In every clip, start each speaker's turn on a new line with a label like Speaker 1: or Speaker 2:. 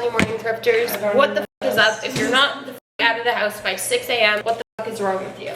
Speaker 1: Sunday morning thrifters. What the f is up? If you're not the f out of the house by 6 a.m., what the f is wrong with you?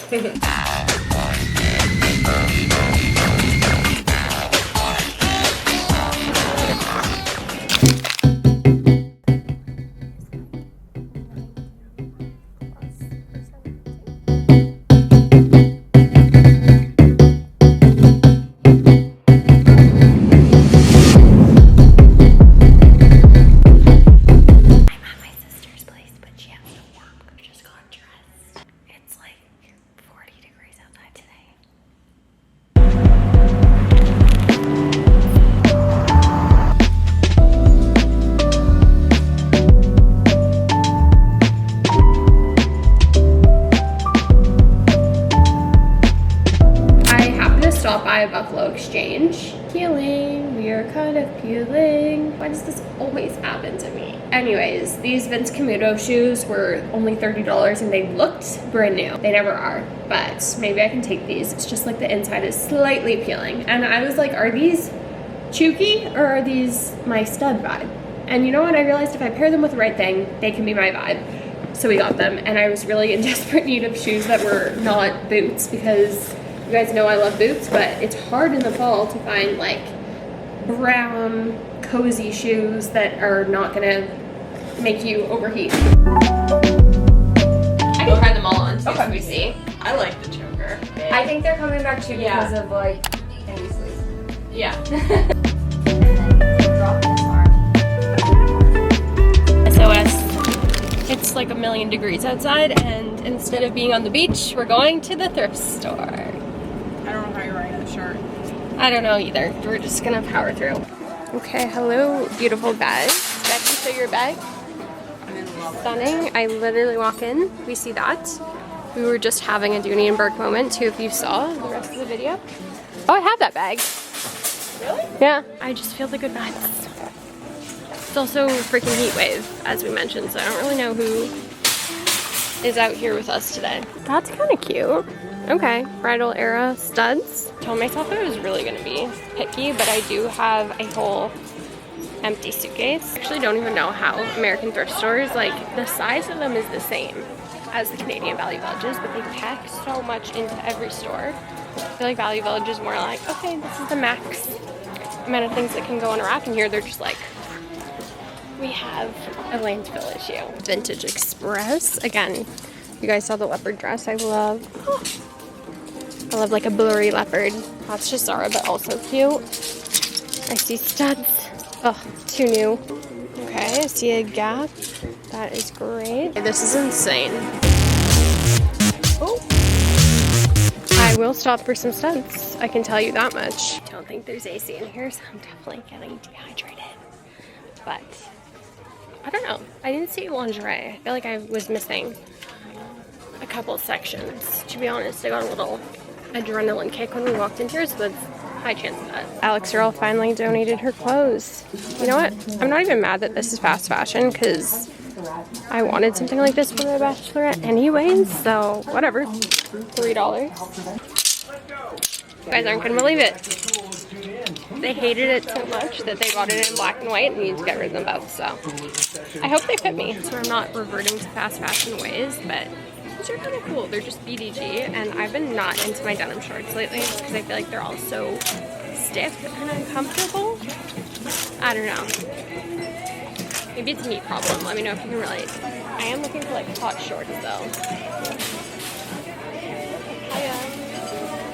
Speaker 1: By a Buffalo Exchange. Peeling. We are kind of peeling. Why does this always happen to me? Anyways, these Vince Camuto shoes were only $30 and they looked brand new. They never are, but maybe I can take these. It's just like the inside is slightly peeling. And I was like, are these chooky or are these my stud vibe? And you know what? I realized if I pair them with the right thing, they can be my vibe. So we got them, and I was really in desperate need of shoes that were not boots because you guys know I love boots, but it's hard in the fall to find like brown, cozy shoes that are not gonna make you overheat. I can try them all on too, so we see.
Speaker 2: I like the choker.
Speaker 1: I think they're coming back too because of like any sleeves.
Speaker 2: Yeah.
Speaker 1: SOS. It's like 1,000,000 degrees outside, and instead of being on the beach, we're going to the thrift store.
Speaker 2: I don't know how you're wearing the shirt.
Speaker 1: I don't know either. We're just gonna power through. Okay, hello, beautiful bag. Becky, show your bag.
Speaker 2: I'm in love.
Speaker 1: Stunning. I literally walk in, we see that. We were just having a Dooney and Burke moment too, if you saw the rest of the video. Oh, I have that bag.
Speaker 2: Really?
Speaker 1: Yeah. I just feel the good vibes. It's also freaking heat wave, as we mentioned, so I don't really know who is out here with us today. That's kind of cute. Okay, bridal era studs. Told myself I was really gonna be picky, but I do have a whole empty suitcase. I actually don't even know how American thrift stores, like the size of them is the same as the Canadian Value Villages, but they pack so much into every store. I feel like Value Village is more like, okay, this is the max amount of things that can go in a rack, and here they're just like, we have a landfill issue. Vintage Express. Again, you guys saw the leopard dress I love. Oh. I love like a blurry leopard. That's just Zara, but also cute. I see studs. Oh, too new. Okay, I see a Gap. That is great. This is insane. Oh. I will stop for some studs. I can tell you that much. Don't think there's AC in here, so I'm definitely getting dehydrated. But I don't know. I didn't see lingerie. I feel like I was missing a couple sections. To be honest, I got a little adrenaline kick when we walked in here, so that's high chance of that. Alex Earl finally donated her clothes. You know what? I'm not even mad that this is fast fashion because I wanted something like this for my bachelorette anyways, so whatever. $3. You guys aren't gonna believe it. They hated it so much that they bought it in black and white and needed to get rid of them both, so I hope they fit me. So I'm not reverting to fast fashion ways, but these are kind of cool. They're just BDG, and I've been not into my denim shorts lately because I feel like they're all so stiff and uncomfortable. I don't know. Maybe it's a me problem. Let me know if you can relate. I am looking for like hot shorts though.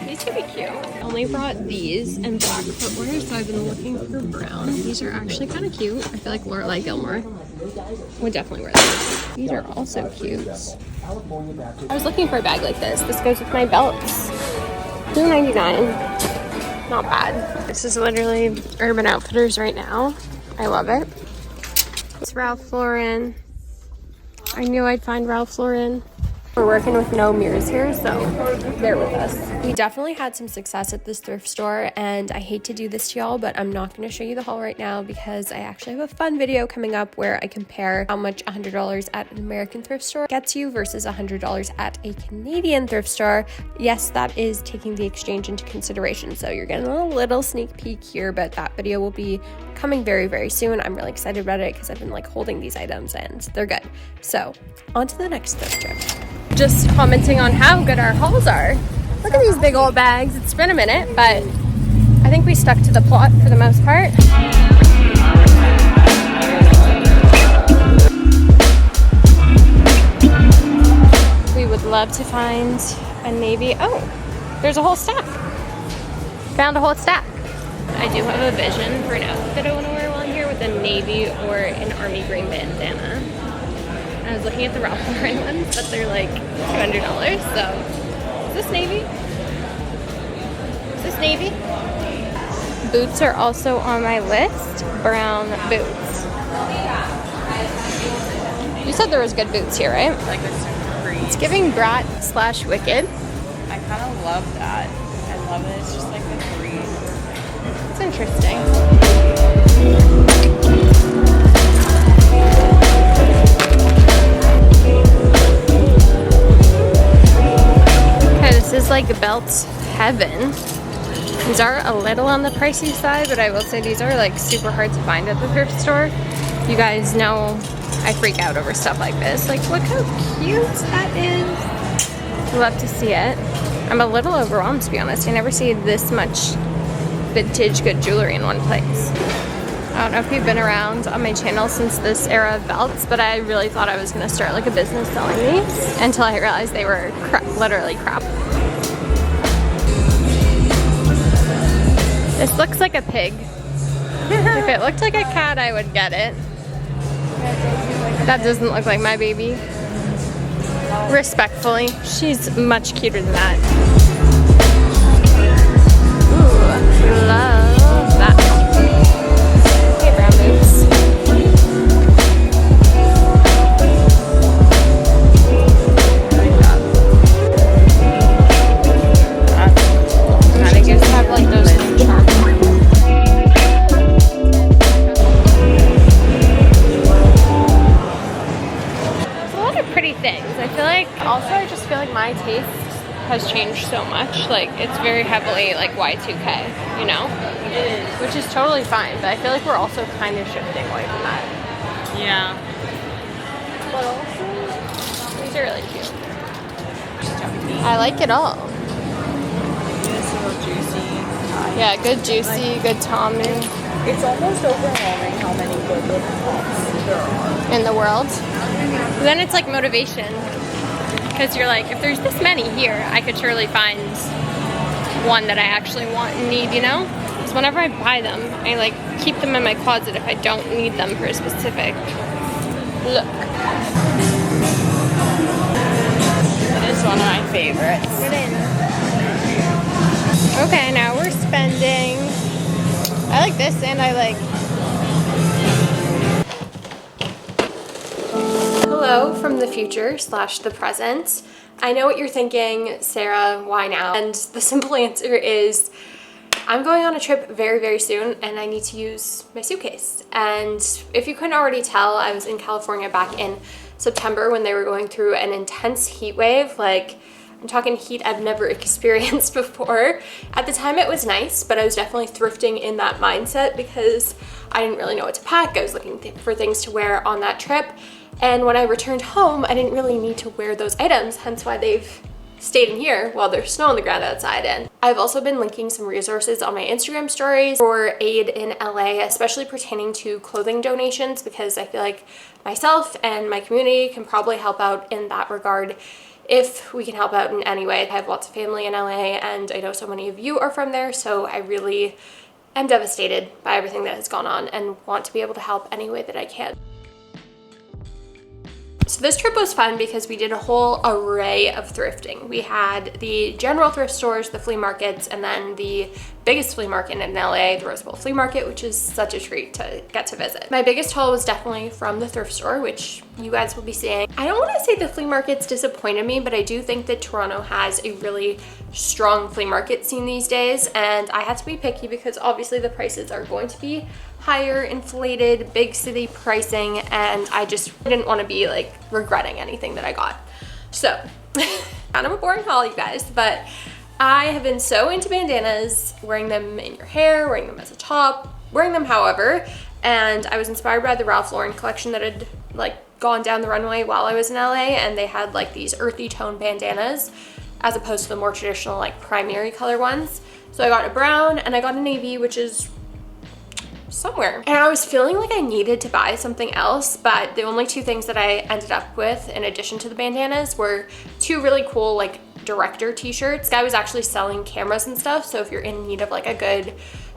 Speaker 1: These could be cute. I only brought these and black footwear, so I've been looking for brown. These are actually kind of cute. I feel like Lorelai Gilmore would definitely wear these. These are also cute. I was looking for a bag like this. This goes with my belts. $2.99. Not bad. This is literally Urban Outfitters right now. I love it. It's Ralph Lauren. I knew I'd find Ralph Lauren. We're working with no mirrors here, so bear with us. We definitely had some success at this thrift store, and I hate to do this to y'all, but I'm not going to show you the haul right now because I actually have a fun video coming up where I compare how much $100 at an American thrift store gets you versus $100 at a Canadian thrift store. Yes, that is taking the exchange into consideration, so you're getting a little sneak peek here, but that video will be coming very, very soon. I'm really excited about it because I've been like holding these items and they're good. So on to the next thrift trip. Just commenting on how good our hauls are. Look at these big old bags. It's been a minute, but I think we stuck to the plot for the most part. We would love to find a navy. Oh, there's a whole stack. Found a whole stack. I do have a vision for an outfit that I want to wear while I'm here with a navy or an army green bandana. I was looking at the Ralph Lauren ones, but they're like $200. So, is this navy? Is this navy? Boots are also on my list. Brown boots. You said there was good boots here, right?
Speaker 2: Like a super green.
Speaker 1: It's giving Brat / Wicked.
Speaker 2: I kind of love that. I love it. It's just like the green.
Speaker 1: It's interesting. Okay, this is like belts heaven. These are a little on the pricey side, but I will say these are like super hard to find at the thrift store. You guys know I freak out over stuff like this. Like, look how cute that is. Love to see it. I'm a little overwhelmed, to be honest. I never see this much vintage good jewelry in one place. I don't know if you've been around on my channel since this era of belts, but I really thought I was going to start like a business selling these until I realized they were literally crap. This looks like a pig. If it looked like a cat, I would get it. That doesn't look like my baby. Respectfully, she's much cuter than that. Ooh, love that. Okay, brown boots. I like that. I think it's have like those charms. Pretty things. I feel like also I just feel like my taste has changed so much. Like it's very heavily like Y2K, you know?
Speaker 2: It is.
Speaker 1: Which is totally fine, but I feel like we're also kind of shifting away from that.
Speaker 2: Yeah.
Speaker 1: But also, these are really cute. I like it all.
Speaker 2: It's a little juicy.
Speaker 1: Yeah, good juicy, good Tommy.
Speaker 2: It's almost overwhelming how many good little tops there are
Speaker 1: In the world. Then it's like motivation. Because you're like, if there's this many here, I could surely find one that I actually want and need, you know? Because whenever I buy them, I like keep them in my closet if I don't need them for a specific look.
Speaker 2: It is one of my favorites.
Speaker 1: Get in. Okay, now we're spending. I like this and I like. Hello from the future / the present. I know what you're thinking, Sarah, why now? And the simple answer is I'm going on a trip very, very soon and I need to use my suitcase. And if you couldn't already tell, I was in California back in September when they were going through an intense heat wave. Like, I'm talking heat I've never experienced before. At the time it was nice, but I was definitely thrifting in that mindset because I didn't really know what to pack. I was looking for things to wear on that trip. And when I returned home, I didn't really need to wear those items, hence why they've stayed in here while there's snow on the ground outside. And I've also been linking some resources on my Instagram stories for aid in LA, especially pertaining to clothing donations, because I feel like myself and my community can probably help out in that regard if we can help out in any way. I have lots of family in LA and I know so many of you are from there, so I really am devastated by everything that has gone on and want to be able to help any way that I can. So this trip was fun because we did a whole array of thrifting. We had the general thrift stores, the flea markets, and then the biggest flea market in LA, the Rose Bowl Flea Market, which is such a treat to get to visit. My biggest haul was definitely from the thrift store, which you guys will be seeing. I don't want to say the flea markets disappointed me, but I do think that Toronto has a really strong flea market scene these days, and I had to be picky because obviously the prices are going to be higher, inflated, big city pricing, and I just didn't want to be like regretting anything that I got. So, kind of a boring haul, you guys, but I have been so into bandanas, wearing them in your hair, wearing them as a top, wearing them however, and I was inspired by the Ralph Lauren collection that had like gone down the runway while I was in LA, and they had like these earthy tone bandanas as opposed to the more traditional like primary color ones. So I got a brown and I got a navy, which is somewhere. And I was feeling like I needed to buy something else, but the only two things that I ended up with in addition to the bandanas were two really cool like director t-shirts. This guy was actually selling cameras and stuff, so if you're in need of like a good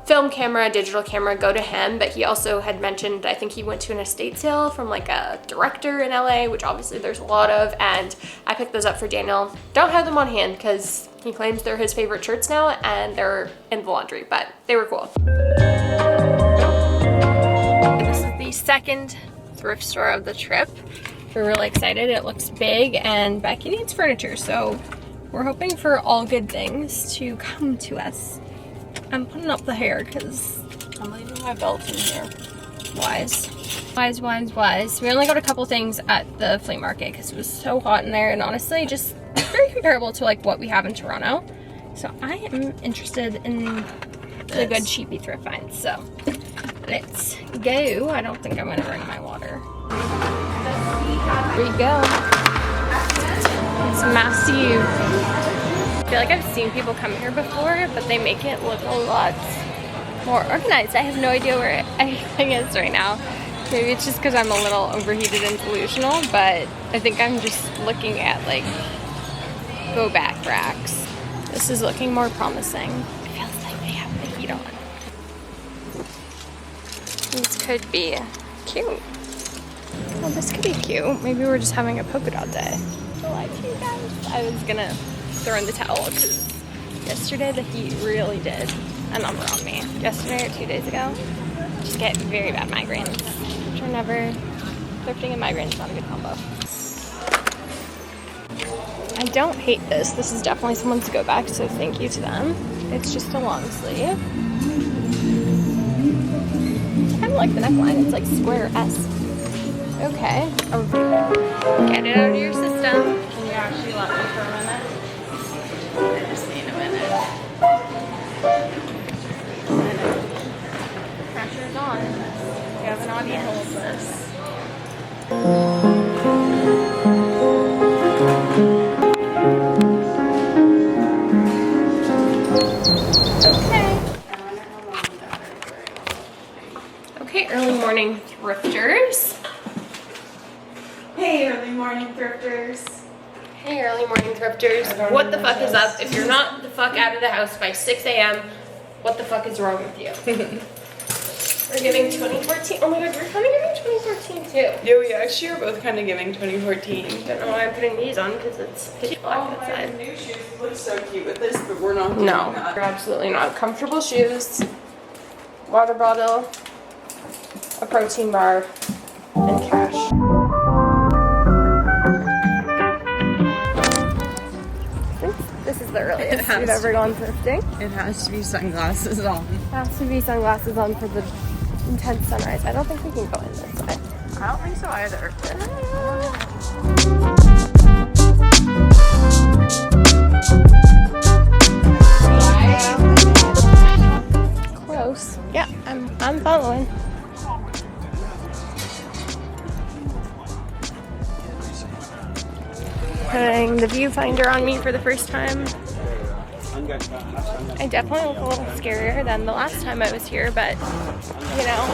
Speaker 1: film camera, digital camera, go to him. But he also had mentioned, I think he went to an estate sale from like a director in LA, which obviously there's a lot of, and I picked those up for Daniel. Don't have them on hand because he claims they're his favorite shirts now and they're in the laundry, but they were cool. This is the second thrift store of the trip. We're really excited. It looks big and Becky needs furniture, so we're hoping for all good things to come to us. I'm putting up the hair because
Speaker 2: I'm leaving my belt in here.
Speaker 1: Wise. Wise, wise, wise. We only got a couple things at the flea market because it was so hot in there, and honestly just very comparable to like what we have in Toronto. So I am interested in the good cheapy thrift finds. So let's go. I don't think I'm gonna bring my water. Here you go. It's massive. I feel like I've seen people come here before, but they make it look a lot more organized. I have no idea where everything is right now. Maybe it's just because I'm a little overheated and delusional, but I think I'm just looking at like go back racks. This is looking more promising. It feels like they have the heat on. These could be cute. Well, this could be cute. Maybe we're just having a polka dot day. I lied to you guys. I was gonna throw in the towel because yesterday the heat really did a number on me. Yesterday or 2 days ago, just get very bad migraines, which are never, thrifting and migraines is not a good combo. I don't hate this. This is definitely someone's to go back, so thank you to them. It's just a long sleeve. I kind of like the neckline. It's like square S. Okay. Oh, get it out of your system.
Speaker 2: Can you actually let me for a minute?
Speaker 1: I just need a minute. Pressure's on. We have an audience. This. Okay, early morning thrifters.
Speaker 2: Hey, early morning thrifters.
Speaker 1: Hey, early morning thrifters. What the fuck is up? If you're not the fuck out of the house by 6 a.m., what the fuck is wrong with you? We're giving 2014. Oh my god, you're kind of giving 2014 too.
Speaker 2: Yeah, we actually are both kind of giving 2014.
Speaker 1: I don't know why I'm putting these on because it's pitch black outside.
Speaker 2: My new shoes look so cute with this, but we're not doing
Speaker 1: No,
Speaker 2: that.
Speaker 1: you're absolutely not. Comfortable shoes, water bottle, a protein bar, and cash. This is the earliest we've ever gone thrifting.
Speaker 2: It has to be sunglasses on.
Speaker 1: It has to be sunglasses on for the intense sunrise. I don't think we can go in this way.
Speaker 2: I don't think so either.
Speaker 1: Close. Yeah, I'm following. Putting the viewfinder on me for the first time. I definitely look a little scarier than the last time I was here, but you know,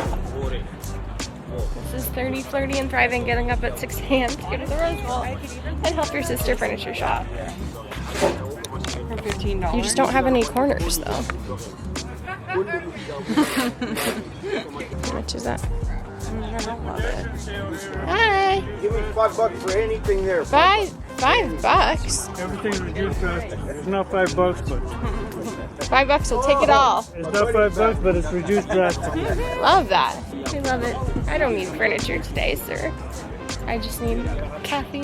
Speaker 1: this is 30, flirty, and thriving, getting up at 6 a.m. to go to the Rose Bowl and help your sister furniture shop.
Speaker 2: For $15.
Speaker 1: You just don't have any corners though. How much is that?
Speaker 2: I don't love it.
Speaker 1: Hi.
Speaker 3: Give me $5 for anything there.
Speaker 1: $5.
Speaker 4: Everything's reduced drastically. It's not $5, but
Speaker 1: $5 will take it all.
Speaker 4: it's not $5, but it's reduced drastically.
Speaker 1: Love that. I love it. I don't need furniture today, sir. I just need caffeine.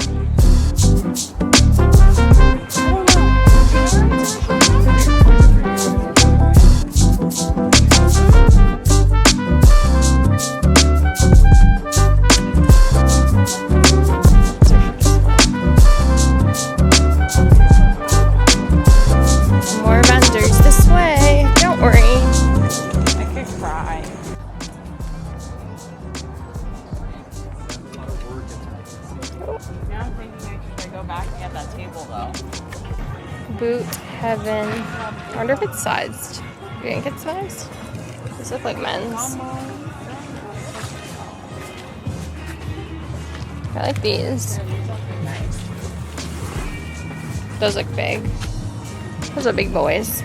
Speaker 1: More vendors this way. Don't worry.
Speaker 2: I could cry. Now I'm thinking I should go back and get that table though.
Speaker 1: Boot heaven. I wonder if it's sized. You think it's sized? These look like men's. I like these. Those look big. Those are big boys.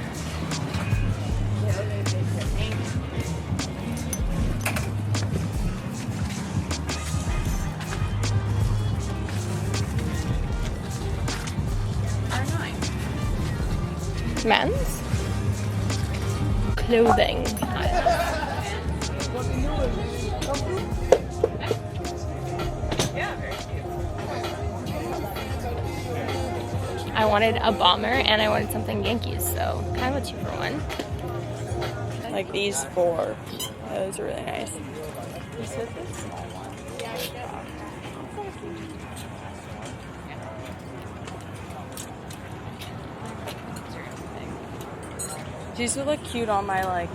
Speaker 1: Men's clothing. I wanted a bomber and I wanted something Yankees, so kind of a 2-for-1.
Speaker 2: Like these 4. Those are really nice. Is it this small one? These would look cute on my like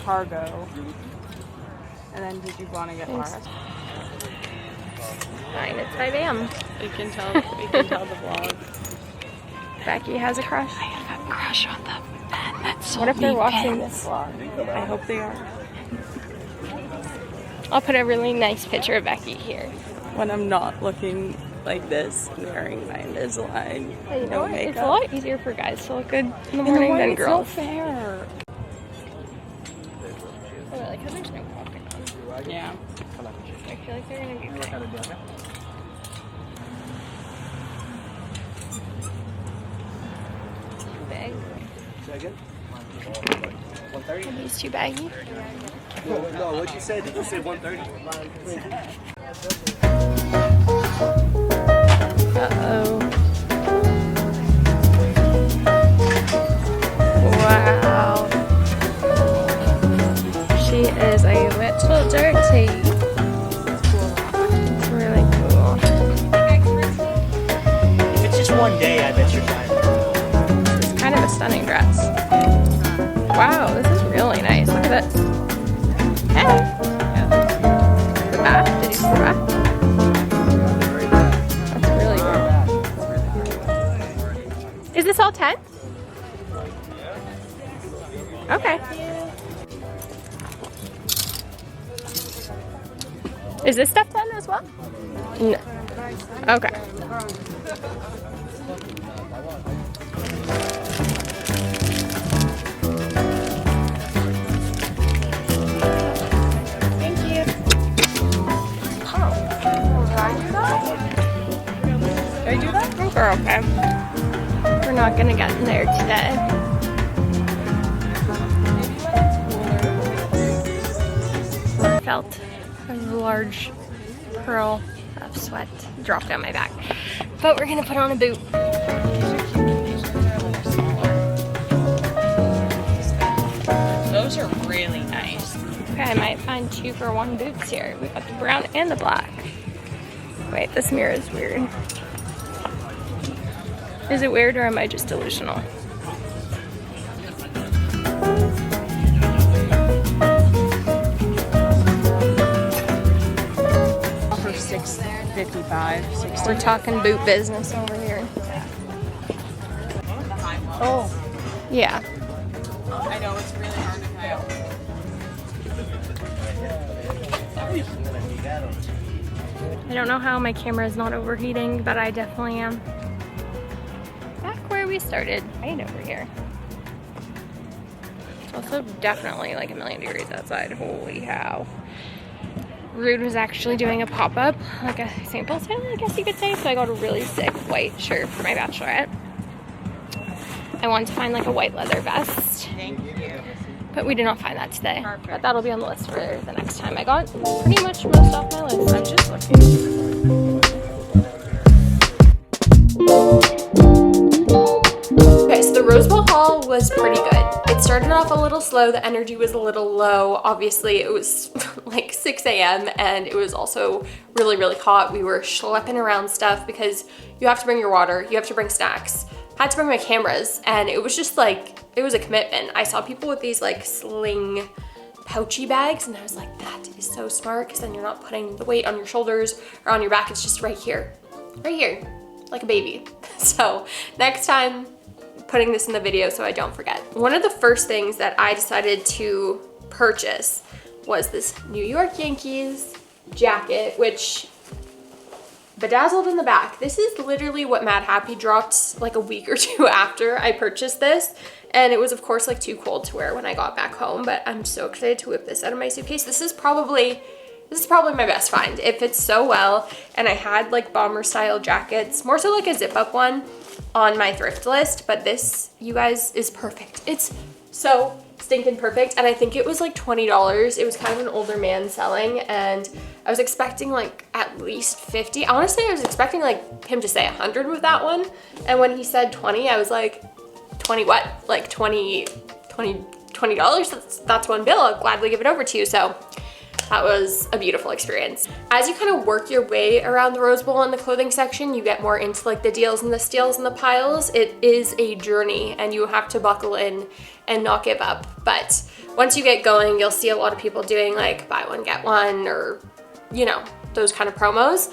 Speaker 2: cargo. And then did you want to get ours?
Speaker 1: Fine, it's 5 a.m.
Speaker 2: We can tell the vlog.
Speaker 1: Becky has a crush.
Speaker 2: I have a crush on the men that sold
Speaker 1: What if they're
Speaker 2: me
Speaker 1: watching
Speaker 2: pins.
Speaker 1: this vlog?
Speaker 2: I hope they are.
Speaker 1: I'll put a really nice picture of Becky here.
Speaker 2: When I'm not looking like this, wearing my Invisalign,
Speaker 1: Hey, you know
Speaker 2: no
Speaker 1: what?
Speaker 2: makeup.
Speaker 1: It's a lot easier for guys to look good in the morning than girls.
Speaker 2: It's not fair.
Speaker 1: Oh, I like how there's no pocket on.
Speaker 2: Yeah.
Speaker 1: I feel like they're gonna be big. Too big.
Speaker 3: Second.
Speaker 1: Are these too baggy?
Speaker 3: No, what'd you say? Did you say 130?
Speaker 1: Uh-oh. Wow. She is a little dirty. It's really cool.
Speaker 3: If it's just one day, I bet you're fine.
Speaker 1: It's kind of a stunning dress. Wow, this is really nice. Look at this. Hey. The back. Did you see the back? That's really cool. Is this all 10? Okay. Is this stuff 10 as well? No. Okay. Thank you. Oh. Did I do that?
Speaker 2: Did I do that?
Speaker 1: I think we're okay. We're not gonna get in there today. Felt a large pearl of sweat drop down my back. But we're gonna put on a boot.
Speaker 2: Those are really nice.
Speaker 1: Okay, I might find 2-for-1 boots here. We got the brown and the black. Wait, this mirror is weird. Is it weird or am I just delusional?
Speaker 2: For $6.55, $60.
Speaker 1: We're talking boot business over here.
Speaker 2: Oh,
Speaker 1: Yeah.
Speaker 2: I know it's really hard to tell.
Speaker 1: I don't know how my camera is not overheating, but I definitely am. Back where we started, right over here. It's also definitely like 1,000,000 degrees outside. Holy cow. Rude was actually doing a pop-up, like a sample sale, I guess you could say. So I got a really sick white shirt for my bachelorette. I wanted to find like a white leather vest, but we did not find that today. But that'll be on the list for the next time. I got pretty much most off my list. I'm just looking. Okay, so the Roseville haul was pretty good. It started off a little slow, the energy was a little low. Obviously it was like 6 a.m. and it was also really, really hot. We were schlepping around stuff because you have to bring your water, you have to bring snacks. I had to bring my cameras, and it was just like, it was a commitment. I saw people with these like sling pouchy bags, and I was like, that is so smart, because then you're not putting the weight on your shoulders or on your back. It's just right here, like a baby. So next time, putting this in the video so I don't forget. One of the first things that I decided to purchase was this New York Yankees jacket, which bedazzled in the back. This is literally what Mad Happy dropped like a week or two after I purchased this. And it was of course like too cold to wear when I got back home, but I'm so excited to whip this out of my suitcase. This is probably my best find. It fits so well. And I had like bomber style jackets, more so like a zip up one on my thrift list, but this, you guys, is perfect. It's so stinking perfect. And I think it was like $20. It was kind of an older man selling, and I was expecting like at least 50. Honestly, I was expecting like him to say 100 with that one. And when he said 20, I was like, 20 what? Like $20? That's one bill. I'll gladly give it over to you. So that was a beautiful experience. As you kind of work your way around the Rose Bowl in the clothing section, you get more into like the deals and the steals and the piles. It is a journey, and you have to buckle in and not give up. But once you get going, you'll see a lot of people doing like buy one, get one, or you know, those kind of promos.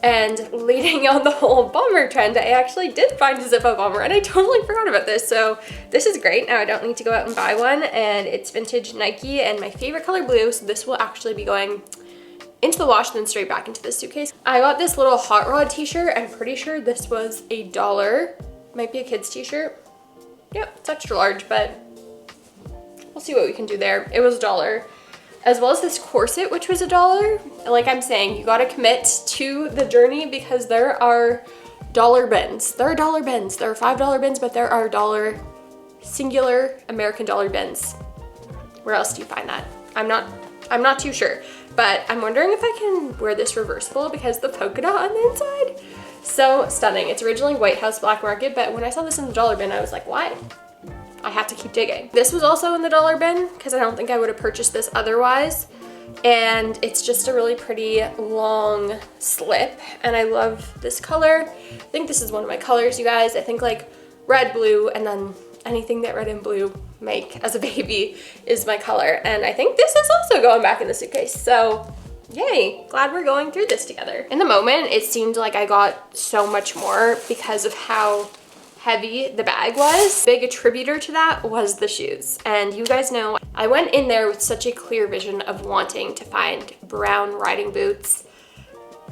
Speaker 1: And leading on the whole bomber trend, I actually did find a zip-up bomber, and I totally forgot about this. So this is great. Now I don't need to go out and buy one, and it's vintage Nike and my favorite color blue. So this will actually be going into the wash and then straight back into the suitcase. I got this little hot rod t-shirt. I'm pretty sure this was $1. Might be a kid's t-shirt. Yep, it's extra large, but we'll see what we can do there. It was $1. As well as this corset, which was $1. Like I'm saying, you gotta commit to the journey, because there are dollar bins. There are dollar bins. There are $5 bins, but there are dollar singular American dollar bins. Where else do you find that? I'm not too sure, but I'm wondering if I can wear this reversible because the polka dot on the inside. So stunning. It's originally White House Black Market, but when I saw this in the dollar bin, I was like, why? I have to keep digging. This was also in the dollar bin because I don't think I would have purchased this otherwise. And it's just a really pretty long slip, and I love this color. I think this is one of my colors, you guys. I think like red, blue, and then anything that red and blue make as a baby is my color. And I think this is also going back in the suitcase. So yay, glad we're going through this together. In the moment, it seemed like I got so much more because of how heavy the bag was. Big attributor to that was the shoes. And you guys know, I went in there with such a clear vision of wanting to find brown riding boots.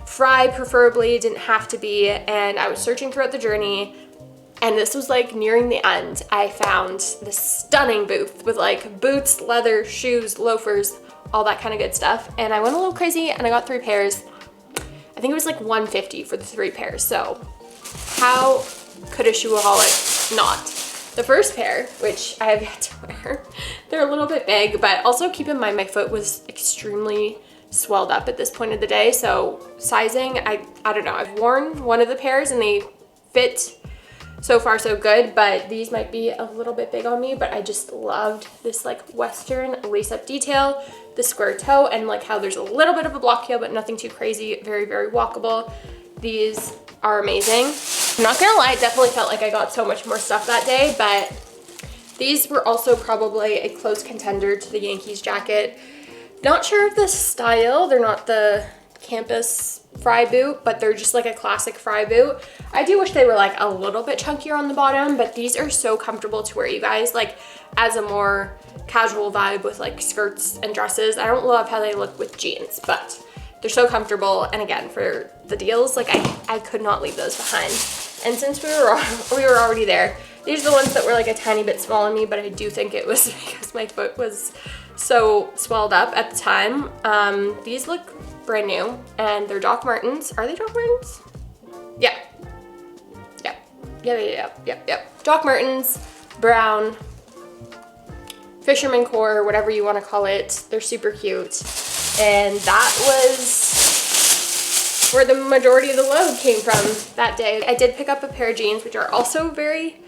Speaker 1: Fry preferably, didn't have to be, and I was searching throughout the journey, and this was like nearing the end. I found this stunning booth with like boots, leather, shoes, loafers, all that kind of good stuff. And I went a little crazy and I got 3 pairs. I think it was like $150 for the 3 pairs. So how could a shoeaholic not? The first pair, which I have yet to wear, they're a little bit big, but also keep in mind my foot was extremely swelled up at this point of the day. So sizing, I don't know. I've worn one of the pairs and they fit so far so good, but these might be a little bit big on me. But I just loved this like Western lace up detail, the square toe, and like how there's a little bit of a block heel, but nothing too crazy. Very, very walkable. These are amazing. I'm not gonna lie, it definitely felt like I got so much more stuff that day, but these were also probably a close contender to the Yankees jacket. Not sure of the style. They're not the campus Fry boot, but they're just like a classic Fry boot. I do wish they were like a little bit chunkier on the bottom, but these are so comfortable to wear, you guys, like as a more casual vibe with like skirts and dresses. I don't love how they look with jeans, but they're so comfortable. And again, for the deals, like I could not leave those behind. And since we were already there, these are the ones that were like a tiny bit small on me, but I do think it was because my foot was so swelled up at the time. These look brand new, and they're Doc Martens. Are they Doc Martens? Yeah. Yep. Doc Martens, brown, fisherman core, whatever you want to call it. They're super cute. And that was where the majority of the load came from that day. I did pick up a pair of jeans, which are also very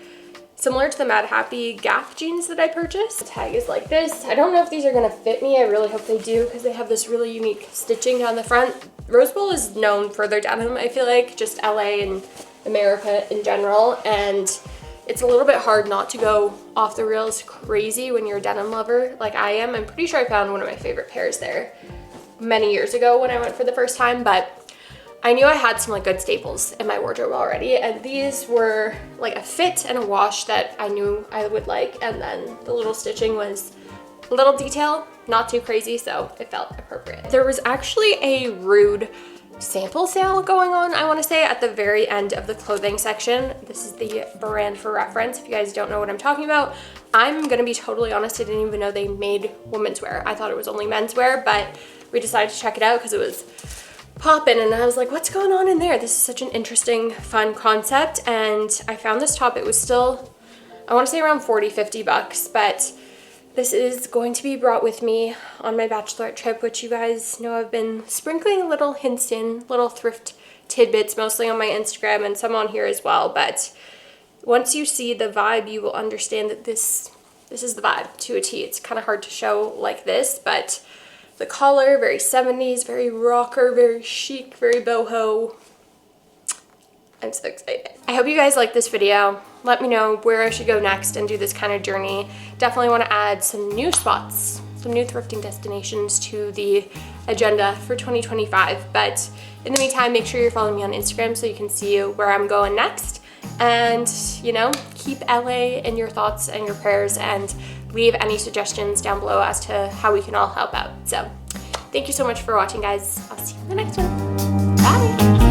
Speaker 1: similar to the Mad Happy Gap jeans that I purchased. The tag is like this. I don't know if these are gonna fit me. I really hope they do, because they have this really unique stitching down the front. Rose Bowl is known for their denim, I feel like, just LA and America in general, and it's a little bit hard not to go off the rails crazy when you're a denim lover like I am. I'm pretty sure I found one of my favorite pairs there many years ago when I went for the first time, but I knew I had some like good staples in my wardrobe already, and these were like a fit and a wash that I knew I would like, and then the little stitching was a little detail, not too crazy, so it felt appropriate. There was actually a Rude sample sale going on, I want to say, at the very end of the clothing section. This is the brand for reference if you guys don't know what I'm talking about. I'm gonna be totally honest, I didn't even know they made women's wear. I thought it was only menswear, but we decided to check it out because it was poppin', and I was like, what's going on in there? This is such an interesting, fun concept. And I found this top. It was still, I want to say around 40-50 bucks, but this is going to be brought with me on my bachelorette trip, which you guys know I've been sprinkling little hints in, little thrift tidbits, mostly on my Instagram and some on here as well. But once you see the vibe, you will understand that this is the vibe to a T. It's kind of hard to show like this, but the collar, very 70s, very rocker, very chic, very boho. I'm so excited. I hope you guys like this video. Let me know where I should go next and do this kind of journey. Definitely want to add some new spots, some new thrifting destinations to the agenda for 2025. But in the meantime, make sure you're following me on Instagram so you can see where I'm going next. And, you know, keep LA in your thoughts and your prayers, and leave any suggestions down below as to how we can all help out. So thank you so much for watching, guys. I'll see you in the next one. Bye.